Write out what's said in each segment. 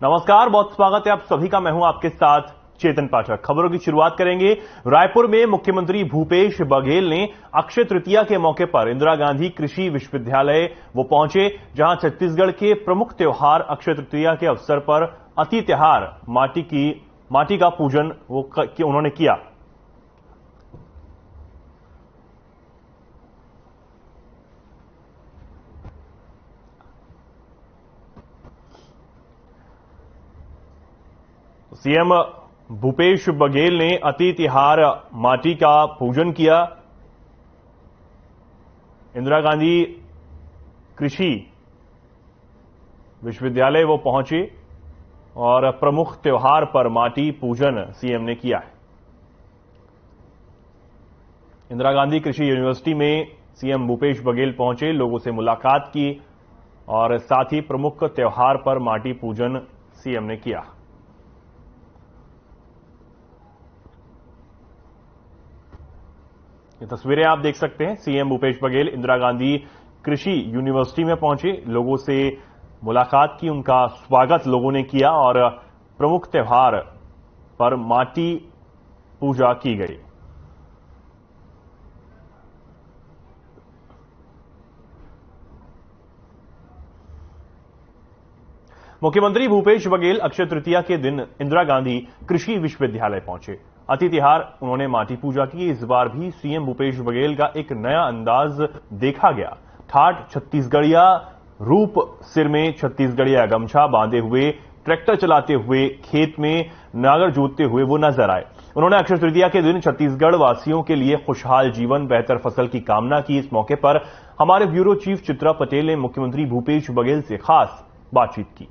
नमस्कार, बहुत स्वागत है आप सभी का। मैं हूं आपके साथ चेतन पाठक। खबरों की शुरुआत करेंगे। रायपुर में मुख्यमंत्री भूपेश बघेल ने अक्षय तृतीया के मौके पर इंदिरा गांधी कृषि विश्वविद्यालय वो पहुंचे, जहां छत्तीसगढ़ के प्रमुख त्योहार अक्षय तृतीया के अवसर पर अति त्योहार माटी का पूजन उन्होंने किया। सीएम भूपेश बघेल ने अति तिहार माटी का पूजन किया। इंदिरा गांधी कृषि विश्वविद्यालय वो पहुंचे और प्रमुख त्योहार पर माटी पूजन सीएम ने किया है। इंदिरा गांधी कृषि यूनिवर्सिटी में सीएम भूपेश बघेल पहुंचे, लोगों से मुलाकात की और साथ ही प्रमुख त्योहार पर माटी पूजन सीएम ने किया। ये तस्वीरें आप देख सकते हैं। सीएम भूपेश बघेल इंदिरा गांधी कृषि यूनिवर्सिटी में पहुंचे, लोगों से मुलाकात की, उनका स्वागत लोगों ने किया और प्रमुख त्योहार पर माटी पूजा की गई। मुख्यमंत्री भूपेश बघेल अक्षय तृतीया के दिन इंदिरा गांधी कृषि विश्वविद्यालय पहुंचे। अति तिहार उन्होंने माटी पूजा की। इस बार भी सीएम भूपेश बघेल का एक नया अंदाज देखा गया। ठाठ छत्तीसगढ़िया रूप, सिर में छत्तीसगढ़िया गमछा बांधे हुए, ट्रैक्टर चलाते हुए, खेत में नांगर जोतते हुए वो नजर आए। उन्होंने अक्षय तृतीया के दिन छत्तीसगढ़ वासियों के लिए खुशहाल जीवन, बेहतर फसल की कामना की। इस मौके पर हमारे ब्यूरो चीफ चित्रा पटेल ने मुख्यमंत्री भूपेश बघेल से खास बातचीत की।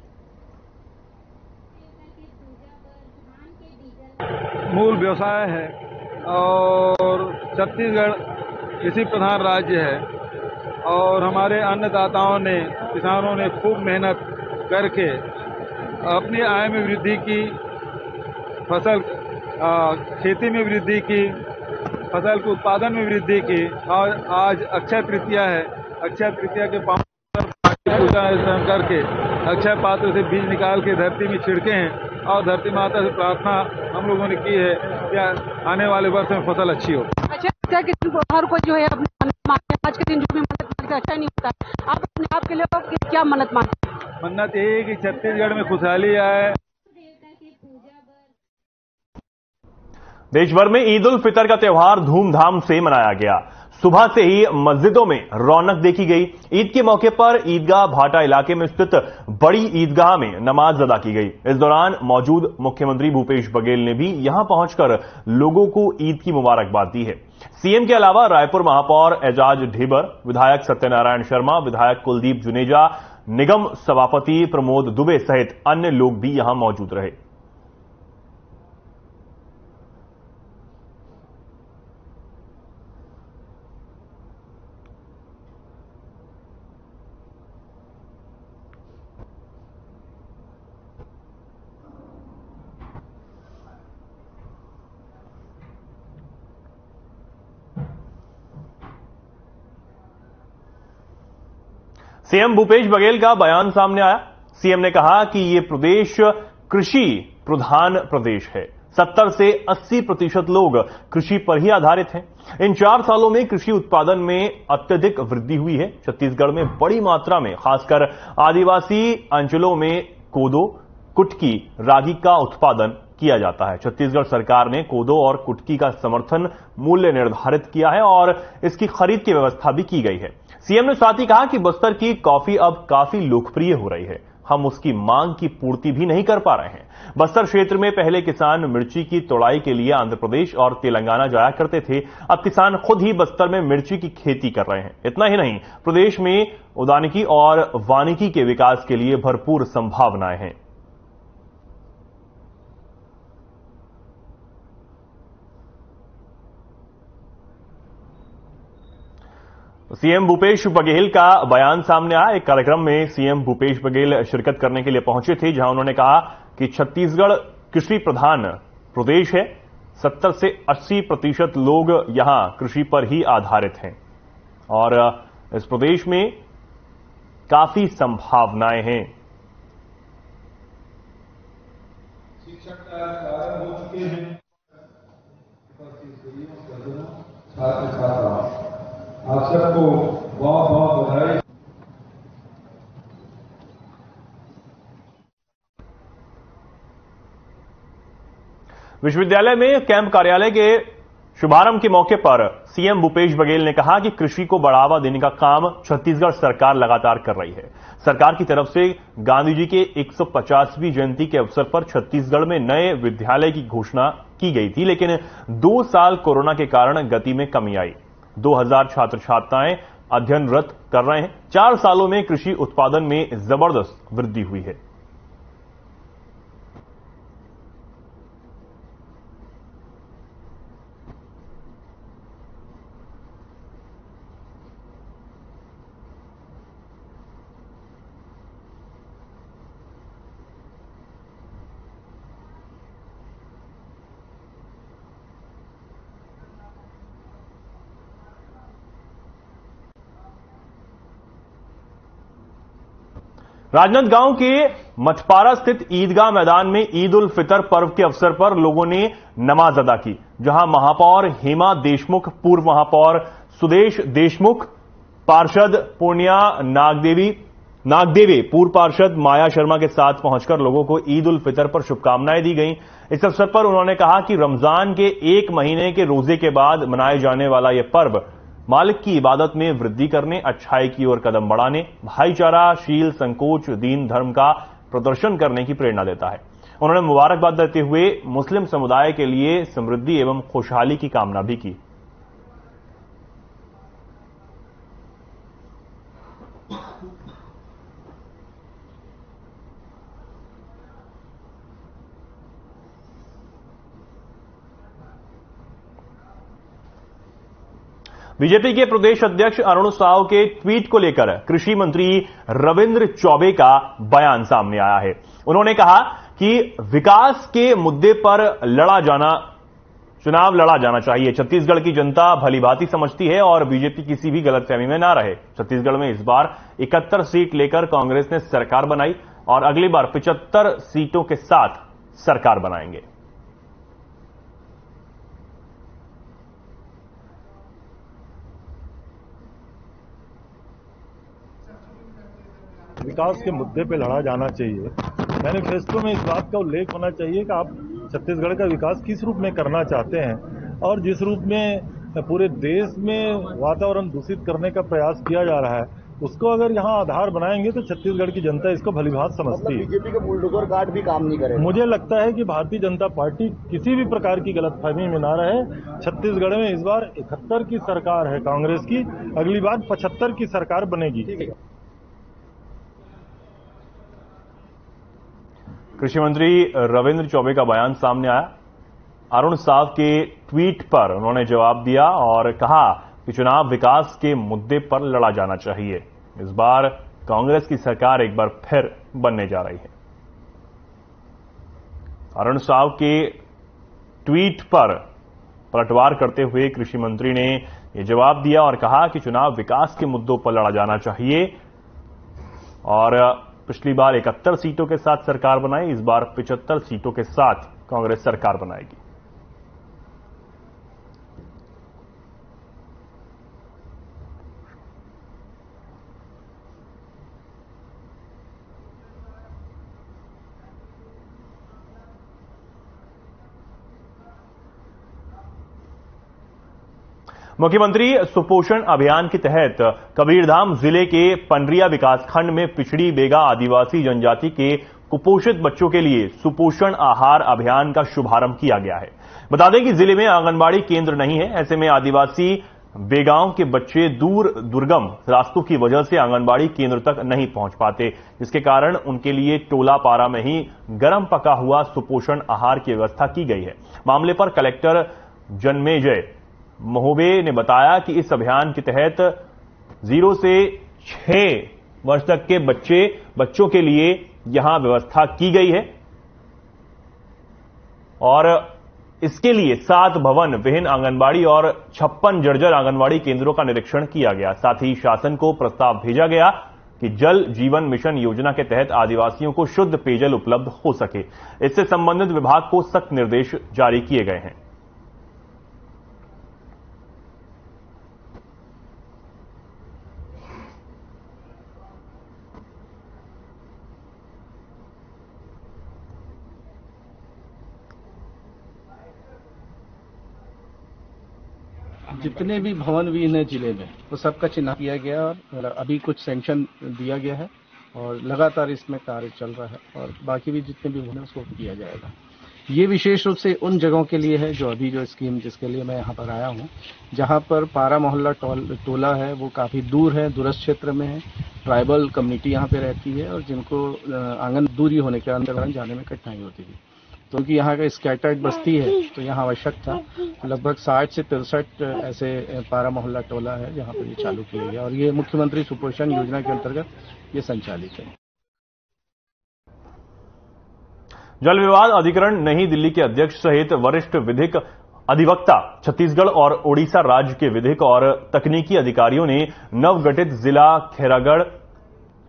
मूल व्यवसाय है और छत्तीसगढ़ कृषि प्रधान राज्य है और हमारे अन्नदाताओं ने, किसानों ने खूब मेहनत करके अपनी आय में वृद्धि की, फसल खेती में वृद्धि की, फसल के उत्पादन में वृद्धि की। और आज अक्षय तृतीया है। अक्षय तृतीया के पावन पूजा करके अक्षय पात्र से बीज निकाल के धरती में छिड़के हैं और धरती माता से प्रार्थना हम लोगों ने की है कि आने वाले वर्ष में फसल अच्छी हो। अच्छा के दिन हर कोई जो है अपनी आज के दिन जो भी मन्नत मांगते अच्छा नहीं होता। आप अपने आप के लिए क्या मन्नत मांगते हैं? मन्नत यही है कि छत्तीसगढ़ में खुशहाली आए। देश भर में ईद उल फितर का त्योहार धूमधाम से मनाया गया। सुबह से ही मस्जिदों में रौनक देखी गई। ईद के मौके पर ईदगाह भाटा इलाके में स्थित बड़ी ईदगाह में नमाज अदा की गई। इस दौरान मौजूद मुख्यमंत्री भूपेश बघेल ने भी यहां पहुंचकर लोगों को ईद की मुबारकबाद दी है। सीएम के अलावा रायपुर महापौर एजाज ढेबर, विधायक सत्यनारायण शर्मा, विधायक कुलदीप जुनेजा, निगम सभापति प्रमोद दुबे सहित अन्य लोग भी यहां मौजूद रहे। सीएम भूपेश बघेल का बयान सामने आया। सीएम ने कहा कि ये प्रदेश कृषि प्रधान प्रदेश है। 70 से 80% लोग कृषि पर ही आधारित हैं। इन 4 सालों में कृषि उत्पादन में अत्यधिक वृद्धि हुई है। छत्तीसगढ़ में बड़ी मात्रा में, खासकर आदिवासी अंचलों में कोदो, कुटकी, रागी का उत्पादन किया जाता है। छत्तीसगढ़ सरकार ने कोदो और कुटकी का समर्थन मूल्य निर्धारित किया है और इसकी खरीद की व्यवस्था भी की गई है। सीएम ने साथ ही कहा कि बस्तर की कॉफी अब काफी लोकप्रिय हो रही है। हम उसकी मांग की पूर्ति भी नहीं कर पा रहे हैं। बस्तर क्षेत्र में पहले किसान मिर्ची की तोड़ाई के लिए आंध्र प्रदेश और तेलंगाना जाया करते थे। अब किसान खुद ही बस्तर में मिर्ची की खेती कर रहे हैं। इतना ही नहीं, प्रदेश में उद्यानिकी और वानिकी के विकास के लिए भरपूर संभावनाएं हैं। सीएम भूपेश बघेल का बयान सामने आया। एक कार्यक्रम में सीएम भूपेश बघेल शिरकत करने के लिए पहुंचे थे, जहां उन्होंने कहा कि छत्तीसगढ़ कृषि प्रधान प्रदेश है। 70 से 80% लोग यहां कृषि पर ही आधारित हैं और इस प्रदेश में काफी संभावनाएं हैं। शिक्षक का कारण हो चुके हैं। छात्र छात्रा आप सबको बहुत बहुत बधाई। विश्वविद्यालय में कैंप कार्यालय के शुभारंभ के मौके पर सीएम भूपेश बघेल ने कहा कि कृषि को बढ़ावा देने का काम छत्तीसगढ़ सरकार लगातार कर रही है। सरकार की तरफ से गांधी जी के 150वीं जयंती के अवसर पर छत्तीसगढ़ में नए विद्यालय की घोषणा की गई थी, लेकिन 2 साल कोरोना के कारण गति में कमी आई। 2000 छात्र छात्राएं अध्ययनरत कर रहे हैं। 4 सालों में कृषि उत्पादन में जबरदस्त वृद्धि हुई है। राजनांदगांव के मछपारा स्थित ईदगाह मैदान में ईद उल फितर पर्व के अवसर पर लोगों ने नमाज अदा की, जहां महापौर हेमा देशमुख, पूर्व महापौर सुदेश देशमुख, पार्षद पूर्णिया नागदेवे, पूर्व पार्षद माया शर्मा के साथ पहुंचकर लोगों को ईद उल फितर पर शुभकामनाएं दी गईं। इस अवसर पर उन्होंने कहा कि रमजान के 1 महीने के रोजे के बाद मनाए जाने वाला यह पर्व मालिक की इबादत में वृद्धि करने, अच्छाई की ओर कदम बढ़ाने, भाईचारा, शील, संकोच, दीन धर्म का प्रदर्शन करने की प्रेरणा देता है। उन्होंने मुबारकबाद देते हुए मुस्लिम समुदाय के लिए समृद्धि एवं खुशहाली की कामना भी की। बीजेपी के प्रदेश अध्यक्ष अरुण साव के ट्वीट को लेकर कृषि मंत्री रविंद्र चौबे का बयान सामने आया है। उन्होंने कहा कि विकास के मुद्दे पर चुनाव लड़ा जाना चाहिए। छत्तीसगढ़ की जनता भलीभांति समझती है और बीजेपी किसी भी गलतफहमी में ना रहे। छत्तीसगढ़ में इस बार 71 सीट लेकर कांग्रेस ने सरकार बनाई और अगली बार 75 सीटों के साथ सरकार बनाएंगे। विकास के मुद्दे पे लड़ा जाना चाहिए। मैनिफेस्टो में इस बात का उल्लेख होना चाहिए कि आप छत्तीसगढ़ का विकास किस रूप में करना चाहते हैं और जिस रूप में पूरे देश में वातावरण दूषित करने का प्रयास किया जा रहा है, उसको अगर यहाँ आधार बनाएंगे तो छत्तीसगढ़ की जनता इसको भलीभांति समझती है। बीजेपी का बुलडोजर कार्ड भी काम नहीं करेगा। मुझे लगता है कि भारतीय जनता पार्टी किसी भी प्रकार की गलतफहमी में ना रहे। छत्तीसगढ़ में इस बार 71 की सरकार है कांग्रेस की, अगली बार 75 की सरकार बनेगी। कृषि मंत्री रविंद्र चौबे का बयान सामने आया। अरुण साव के ट्वीट पर उन्होंने जवाब दिया और कहा कि चुनाव विकास के मुद्दे पर लड़ा जाना चाहिए। इस बार कांग्रेस की सरकार एक बार फिर बनने जा रही है। अरुण साव के ट्वीट पर पलटवार करते हुए कृषि मंत्री ने यह जवाब दिया और कहा कि चुनाव विकास के मुद्दों पर लड़ा जाना चाहिए और पिछली बार 71 सीटों के साथ सरकार बनाई, इस बार 75 सीटों के साथ कांग्रेस सरकार बनाएगी। मुख्यमंत्री सुपोषण अभियान के तहत कबीरधाम जिले के पंडरिया विकासखंड में पिछड़ी बेगा आदिवासी जनजाति के कुपोषित बच्चों के लिए सुपोषण आहार अभियान का शुभारंभ किया गया है। बता दें कि जिले में आंगनबाड़ी केंद्र नहीं है। ऐसे में आदिवासी बेगांव के बच्चे दूर दुर्गम रास्तों की वजह से आंगनबाड़ी केंद्र तक नहीं पहुंच पाते, जिसके कारण उनके लिए टोला पारा में ही गर्म पका हुआ सुपोषण आहार की व्यवस्था की गई है। मामले पर कलेक्टर जन्मेजय महोबे ने बताया कि इस अभियान के तहत 0 से 6 वर्ष तक के बच्चों के लिए यहां व्यवस्था की गई है और इसके लिए 7 भवन विहीन आंगनबाड़ी और 56 जर्जर आंगनबाड़ी केंद्रों का निरीक्षण किया गया। साथ ही शासन को प्रस्ताव भेजा गया कि जल जीवन मिशन योजना के तहत आदिवासियों को शुद्ध पेयजल उपलब्ध हो सके। इससे संबंधित विभाग को सख्त निर्देश जारी किए गए हैं। जितने भी भवन भी हैं जिले में वो सबका चिन्ह किया गया और अभी कुछ सैंक्शन दिया गया है और लगातार इसमें कार्य चल रहा है और बाकी भी जितने भी भवन हैं उसको किया जाएगा। ये विशेष रूप से उन जगहों के लिए है जो अभी जो स्कीम जिसके लिए मैं यहाँ पर आया हूँ, जहाँ पर पारा मोहल्ला टोला है वो काफ़ी दूर है, दूरस्थ क्षेत्र में है, ट्राइबल कम्युनिटी यहाँ पे रहती है और जिनको आंगन दूरी होने के कारण जाने में कठिनाई होती थी। तो क्योंकि यहाँ का स्कैटर्ड बस्ती है तो यहाँ आवश्यक था। लगभग 60 से 63 ऐसे पारा मोहल्ला टोला है जहाँ पर ये चालू किया गया और ये मुख्यमंत्री सुपोषण योजना के अंतर्गत ये संचालित है। जल विवाद अधिकरण नई दिल्ली के अध्यक्ष सहित वरिष्ठ विधिक अधिवक्ता छत्तीसगढ़ और ओडिशा राज्य के विधिक और तकनीकी अधिकारियों ने नवगठित जिला खैरागढ़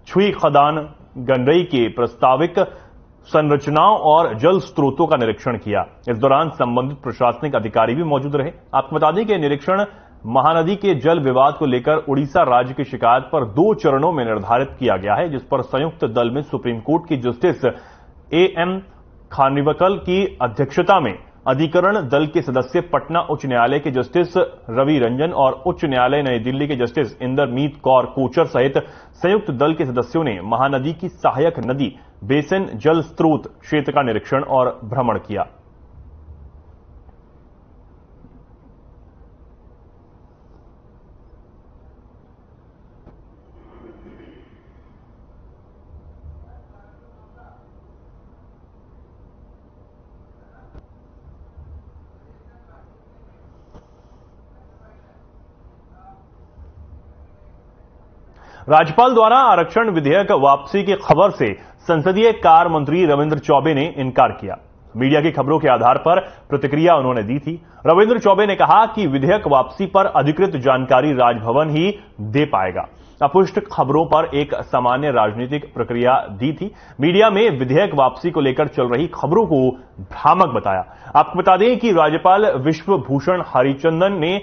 छुई खदान गंडई के प्रस्ताविक संरचनाओं और जल स्रोतों का निरीक्षण किया। इस दौरान संबंधित प्रशासनिक अधिकारी भी मौजूद रहे। आपको बता दें कि निरीक्षण महानदी के जल विवाद को लेकर उड़ीसा राज्य की शिकायत पर 2 चरणों में निर्धारित किया गया है, जिस पर संयुक्त दल में सुप्रीम कोर्ट की जस्टिस एएम खानविलकर की अध्यक्षता में अधिकरण दल के सदस्य पटना उच्च न्यायालय के जस्टिस रवि रंजन और उच्च न्यायालय नई दिल्ली के जस्टिस इंदरमीत कौर कोचर सहित संयुक्त दल के सदस्यों ने महानदी की सहायक नदी बेसिन जल स्रोत क्षेत्र का निरीक्षण और भ्रमण किया। राज्यपाल द्वारा आरक्षण विधेयक वापसी की खबर से संसदीय कार्य मंत्री रविंद्र चौबे ने इनकार किया। मीडिया की खबरों के आधार पर प्रतिक्रिया उन्होंने दी थी। रविंद्र चौबे ने कहा कि विधेयक वापसी पर अधिकृत जानकारी राजभवन ही दे पाएगा। अपुष्ट खबरों पर एक सामान्य राजनीतिक प्रक्रिया दी थी। मीडिया में विधेयक वापसी को लेकर चल रही खबरों को भ्रामक बताया। आपको बता दें कि राज्यपाल विश्वभूषण हरिचंदन ने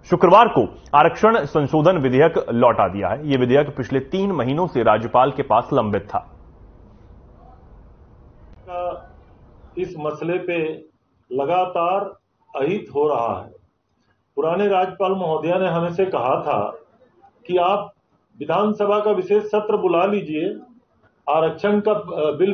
शुक्रवार को आरक्षण संशोधन विधेयक लौटा दिया है। यह विधेयक पिछले 3 महीनों से राज्यपाल के पास लंबित था। इस मसले पे लगातार अहित हो रहा है। पुराने राज्यपाल महोदया ने हमें से कहा था कि आप विधानसभा का विशेष सत्र बुला लीजिए, आरक्षण का बिल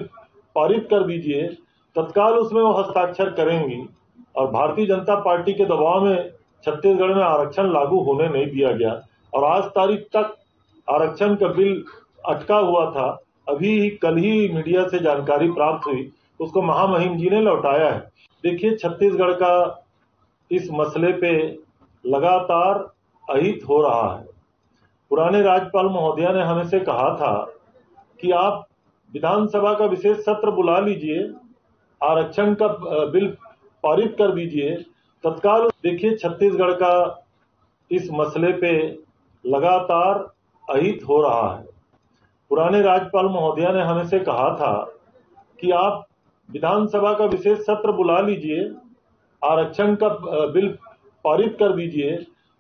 पारित कर दीजिए, तत्काल उसमें वो हस्ताक्षर करेंगी। और भारतीय जनता पार्टी के दबाव में छत्तीसगढ़ में आरक्षण लागू होने नहीं दिया गया और आज तारीख तक आरक्षण का बिल अटका हुआ था। अभी कल ही मीडिया से जानकारी प्राप्त हुई, उसको महामहिम जी ने लौटाया है। देखिए, छत्तीसगढ़ का इस मसले पे लगातार अहित हो रहा है। पुराने राज्यपाल महोदया ने हमें से कहा था कि आप विधानसभा का विशेष सत्र बुला लीजिए, आरक्षण का बिल पारित कर दीजिए, तत्काल। देखिए, छत्तीसगढ़ का इस मसले पे लगातार अहित हो रहा है। पुराने राज्यपाल महोदया ने हमें से कहा था कि आप विधानसभा का विशेष सत्र बुला लीजिए, आरक्षण का बिल पारित कर दीजिए,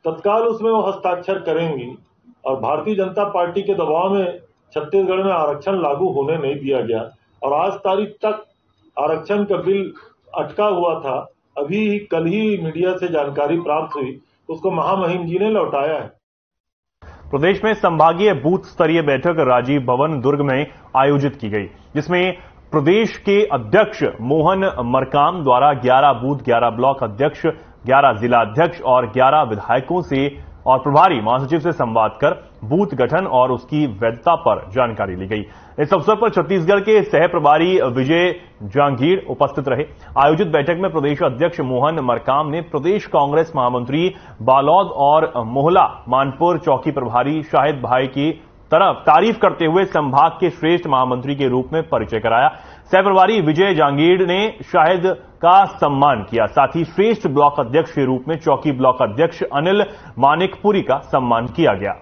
तत्काल उसमें वो हस्ताक्षर करेंगी। और भारतीय जनता पार्टी के दबाव में छत्तीसगढ़ में आरक्षण लागू होने नहीं दिया गया और आज तारीख तक आरक्षण का बिल अटका हुआ था। अभी कल ही मीडिया से जानकारी प्राप्त हुई, उसको महामहिम जी ने लौटाया है। प्रदेश में संभागीय बूथ स्तरीय बैठक राजीव भवन दुर्ग में आयोजित की गई, जिसमें प्रदेश के अध्यक्ष मोहन मरकाम द्वारा 11 बूथ, 11 ब्लॉक अध्यक्ष, 11 जिला अध्यक्ष और 11 विधायकों से और प्रभारी महासचिव से संवाद कर बूथ गठन और उसकी वैधता पर जानकारी ली गई। इस अवसर पर छत्तीसगढ़ के सह प्रभारी विजय जांगीड़ उपस्थित रहे। आयोजित बैठक में प्रदेश अध्यक्ष मोहन मरकाम ने प्रदेश कांग्रेस महामंत्री बालौद और मोहला मानपुर चौकी प्रभारी शाहिद भाई की तरफ तारीफ करते हुए संभाग के श्रेष्ठ महामंत्री के रूप में परिचय कराया। सह प्रभारी विजय जांगीड़ ने शाहिद का सम्मान किया। साथ ही श्रेष्ठ ब्लॉक अध्यक्ष के रूप में चौकी ब्लॉक अध्यक्ष अनिल मानिकपुरी का सम्मान किया गया।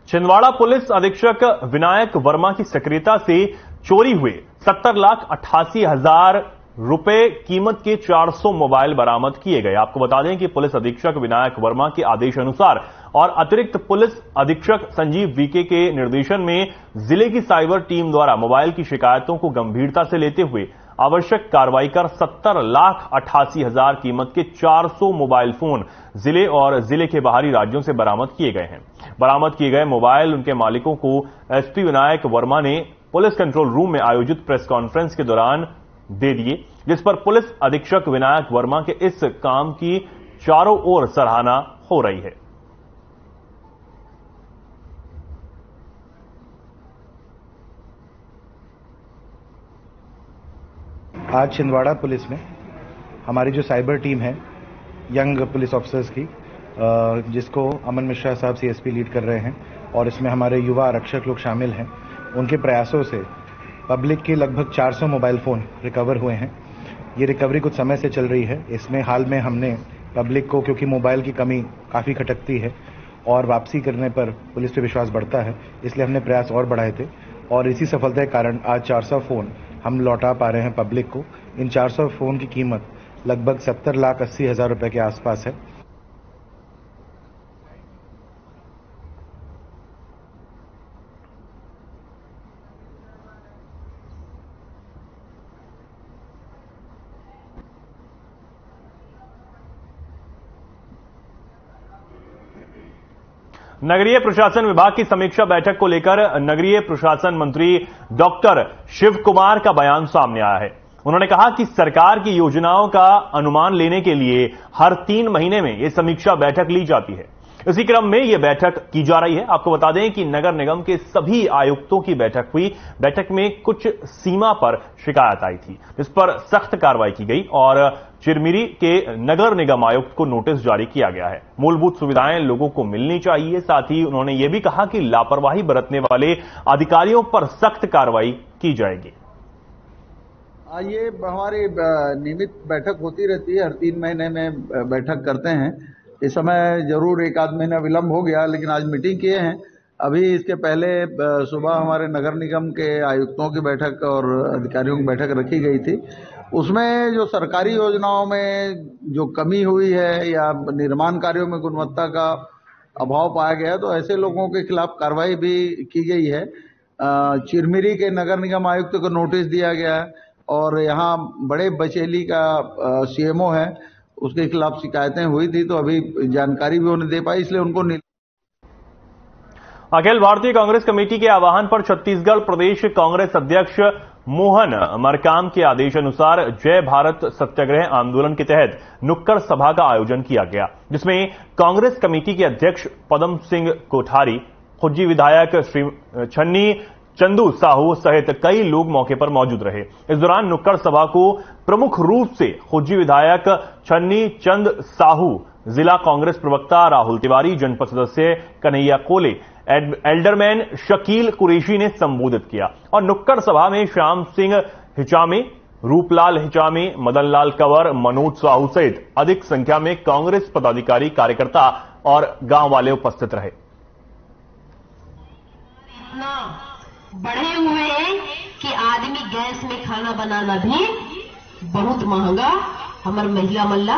छिंदवाड़ा पुलिस अधीक्षक विनायक वर्मा की सक्रियता से चोरी हुए 70,88,000 रुपए कीमत के 400 मोबाइल बरामद किए गए। आपको बता दें कि पुलिस अधीक्षक विनायक वर्मा के आदेश अनुसार और अतिरिक्त पुलिस अधीक्षक संजीव वीके के निर्देशन में जिले की साइबर टीम द्वारा मोबाइल की शिकायतों को गंभीरता से लेते हुए आवश्यक कार्रवाई कर 70,88,000 कीमत के 400 मोबाइल फोन जिले और जिले के बाहरी राज्यों से बरामद किए गए हैं। बरामद किए गए मोबाइल उनके मालिकों को एसपी विनायक वर्मा ने पुलिस कंट्रोल रूम में आयोजित प्रेस कॉन्फ्रेंस के दौरान दे दिए, जिस पर पुलिस अधीक्षक विनायक वर्मा के इस काम की चारों ओर सराहना हो रही है। आज छिंदवाड़ा पुलिस में हमारी जो साइबर टीम है यंग पुलिस ऑफिसर्स की, जिसको अमन मिश्रा साहब सीएसपी लीड कर रहे हैं और इसमें हमारे युवा आरक्षक लोग शामिल हैं, उनके प्रयासों से पब्लिक के लगभग 400 मोबाइल फ़ोन रिकवर हुए हैं। ये रिकवरी कुछ समय से चल रही है। इसमें हाल में हमने पब्लिक को, क्योंकि मोबाइल की कमी काफ़ी खटकती है और वापसी करने पर पुलिस पे विश्वास बढ़ता है, इसलिए हमने प्रयास और बढ़ाए थे और इसी सफलता के कारण आज 400 फ़ोन हम लौटा पा रहे हैं पब्लिक को। इन 400 फ़ोन की कीमत लगभग 70,80,000 रुपए के आसपास है। नगरीय प्रशासन विभाग की समीक्षा बैठक को लेकर नगरीय प्रशासन मंत्री डॉक्टर शिव कुमार का बयान सामने आया है। उन्होंने कहा कि सरकार की योजनाओं का अनुमान लेने के लिए हर 3 महीने में यह समीक्षा बैठक ली जाती है। इसी क्रम में यह बैठक की जा रही है। आपको बता दें कि नगर निगम के सभी आयुक्तों की बैठक हुई। बैठक में कुछ सीमा पर शिकायत आई थी, जिस पर सख्त कार्रवाई की गई और चिरमिरी के नगर निगम आयुक्त को नोटिस जारी किया गया है। मूलभूत सुविधाएं लोगों को मिलनी चाहिए। साथ ही उन्होंने यह भी कहा कि लापरवाही बरतने वाले अधिकारियों पर सख्त कार्रवाई की जाएगी। ये हमारी नियमित बैठक होती रहती है, हर 3 महीने में बैठक करते हैं। इस समय जरूर 1-आध महीना विलंब हो गया, लेकिन आज मीटिंग किए हैं। अभी इसके पहले सुबह हमारे नगर निगम के आयुक्तों की बैठक और अधिकारियों की बैठक रखी गई थी। उसमें जो सरकारी योजनाओं में जो कमी हुई है या निर्माण कार्यों में गुणवत्ता का अभाव पाया गया, तो ऐसे लोगों के खिलाफ कार्रवाई भी की गई है। चिरमिरी के नगर निगम आयुक्त को नोटिस दिया गया है और यहाँ बड़े बचेली का सीएमओ है, उसके खिलाफ शिकायतें हुई थी, तो अभी जानकारी भी उन्हें दे पाई, इसलिए उनको अखिल भारतीय कांग्रेस कमेटी के आह्वान पर छत्तीसगढ़ प्रदेश कांग्रेस अध्यक्ष मोहन मरकाम के आदेश अनुसार जय भारत सत्याग्रह आंदोलन के तहत नुक्कड़ सभा का आयोजन किया गया, जिसमें कांग्रेस कमेटी के अध्यक्ष पदम सिंह कोठारी, खुज्जी विधायक श्री छन्नी चंदू साहू सहित कई लोग मौके पर मौजूद रहे। इस दौरान नुक्कड़ सभा को प्रमुख रूप से खुज्जी विधायक छन्नी चंद साहू, जिला कांग्रेस प्रवक्ता राहुल तिवारी, जनपद सदस्य कन्हैया कोले, एल्डरमैन शकील कुरैशी ने संबोधित किया और नुक्कड़ सभा में श्याम सिंह हिचामे, रूपलाल हिचामे, मदनलाल कंवर, मनोज साहू सहित अधिक संख्या में कांग्रेस पदाधिकारी, कार्यकर्ता और गांव वाले उपस्थित रहे। बढ़े हुए हैं कि आदमी गैस में खाना बनाना भी बहुत महंगा हमार महिला मल्ला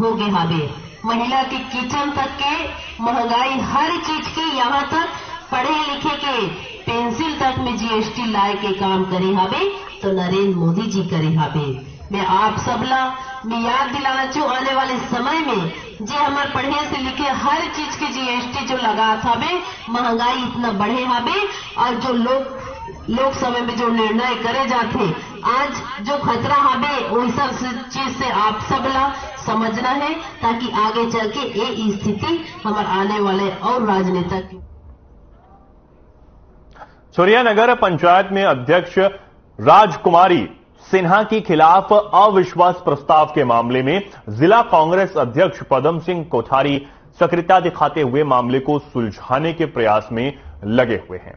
हो गए हावे। महिला के किचन तक के महंगाई, हर चीज के, यहाँ तक पढ़े लिखे के पेंसिल तक में जीएसटी लाए के काम करे हावे, तो नरेंद्र मोदी जी करे हावे। मैं आप सबला मैं याद दिलाना चाहूँ, आने वाले समय में जे हमारे पढ़े से लिखे हर चीज के जीएसटी जो लगा था, महंगाई इतना बढ़े हावे और जो लोक समय में जो निर्णय करे जाते, आज जो खतरा हावे वही सब चीज से आप सबला समझना है, ताकि आगे चल के ये स्थिति हमारे आने वाले और राजनेता की। छोरिया नगर पंचायत में अध्यक्ष राजकुमारी सिन्हा के खिलाफ अविश्वास प्रस्ताव के मामले में जिला कांग्रेस अध्यक्ष पदम सिंह कोठारी सक्रियता दिखाते हुए मामले को सुलझाने के प्रयास में लगे हुए हैं।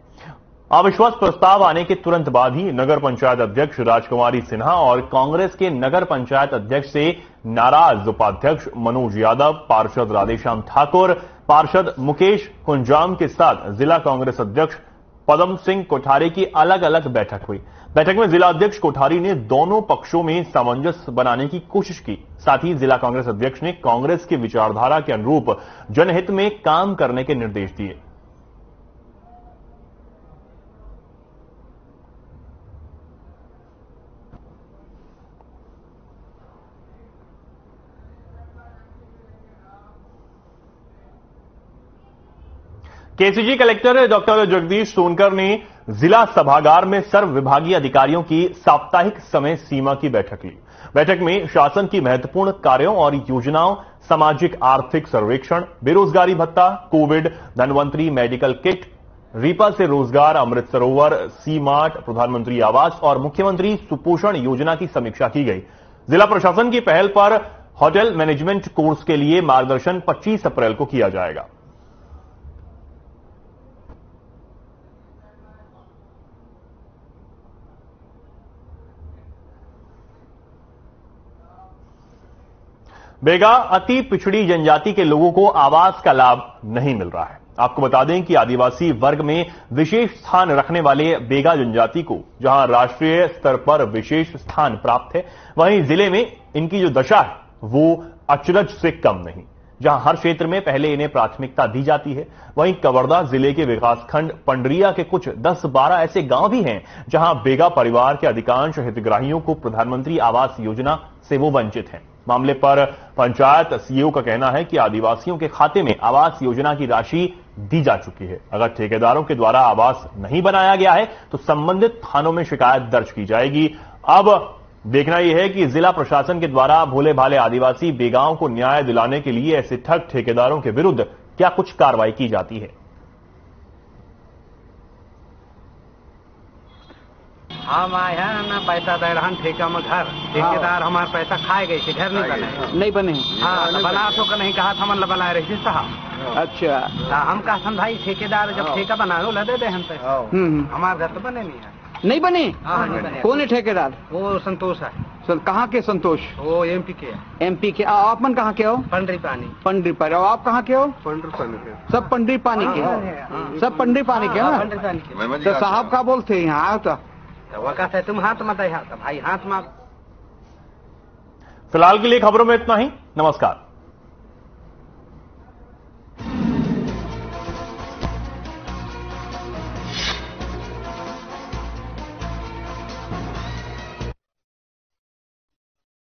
अविश्वास प्रस्ताव आने के तुरंत बाद ही नगर पंचायत अध्यक्ष राजकुमारी सिन्हा और कांग्रेस के नगर पंचायत अध्यक्ष से नाराज उपाध्यक्ष मनोज यादव, पार्षद राधेश्याम ठाकुर, पार्षद मुकेश कुंजाम के साथ जिला कांग्रेस अध्यक्ष पदम सिंह कोठारी की अलग अलग बैठक हुई। बैठक में जिला अध्यक्ष कोठारी ने दोनों पक्षों में सामंजस्य बनाने की कोशिश की। साथ ही जिला कांग्रेस अध्यक्ष ने कांग्रेस की विचारधारा के अनुरूप जनहित में काम करने के निर्देश दिए। KCG collector doctor Jagdish Sonkar ने जिला सभागार में सर्व विभागीय अधिकारियों की साप्ताहिक समय सीमा की बैठक ली। बैठक में शासन की महत्वपूर्ण कार्यों और योजनाओं, सामाजिक आर्थिक सर्वेक्षण, बेरोजगारी भत्ता, Covid, Dhanvantari medical kit, RIPA से रोजगार, अमृत सरोवर, सी मार्ट, प्रधानमंत्री आवास और मुख्यमंत्री सुपोषण योजना की समीक्षा की गई। जिला प्रशासन की पहल पर होटल मैनेजमेंट कोर्स के लिए मार्गदर्शन 25 अप्रैल को किया जाएगा। बेगा अति पिछड़ी जनजाति के लोगों को आवास का लाभ नहीं मिल रहा है। आपको बता दें कि आदिवासी वर्ग में विशेष स्थान रखने वाले बेगा जनजाति को जहां राष्ट्रीय स्तर पर विशेष स्थान प्राप्त है, वहीं जिले में इनकी जो दशा है वो अचरज से कम नहीं। जहां हर क्षेत्र में पहले इन्हें प्राथमिकता दी जाती है, वहीं कवर्धा जिले के विकासखंड पंडरिया के कुछ 10-12 ऐसे गांव भी हैं जहां बेगा परिवार के अधिकांश हितग्राहियों को प्रधानमंत्री आवास योजना से वो वंचित हैं। मामले पर पंचायत सीईओ का कहना है कि आदिवासियों के खाते में आवास योजना की राशि दी जा चुकी है। अगर ठेकेदारों के द्वारा आवास नहीं बनाया गया है तो संबंधित थानों में शिकायत दर्ज की जाएगी। अब देखना यह है कि जिला प्रशासन के द्वारा भोले भाले आदिवासी बेगाओं को न्याय दिलाने के लिए ऐसे ठग ठेकेदारों के विरुद्ध क्या कुछ कार्रवाई की जाती है। हम आए हैं ना पैसा दे रहा ठेका में घर, ठेकेदार हमारे पैसा खाए गए थे, घर नहीं बने। हाँ तो बना तो का नहीं कहा था, मतलब बनाए रही साहब। अच्छा हम कहा भाई ठेकेदार जब ठेका बनाए ला दे हम पैसा, हमारे घर तो बने नहीं बने। कौन है ठेकेदार? वो संतोष है। कहाँ के संतोष? वो एमपी के। आप मन कहाँ के हो? पंडरी पानी। और आप कहाँ के हो? पंडरी पानी के। सब पंडरी पानी के, सब पंडरी पानी के। तो साहब का बोलते यहाँ आओ तो वो कहते तुम हाथ मत भाई हाथ में। फिलहाल के लिए खबरों में इतना ही। नमस्कार।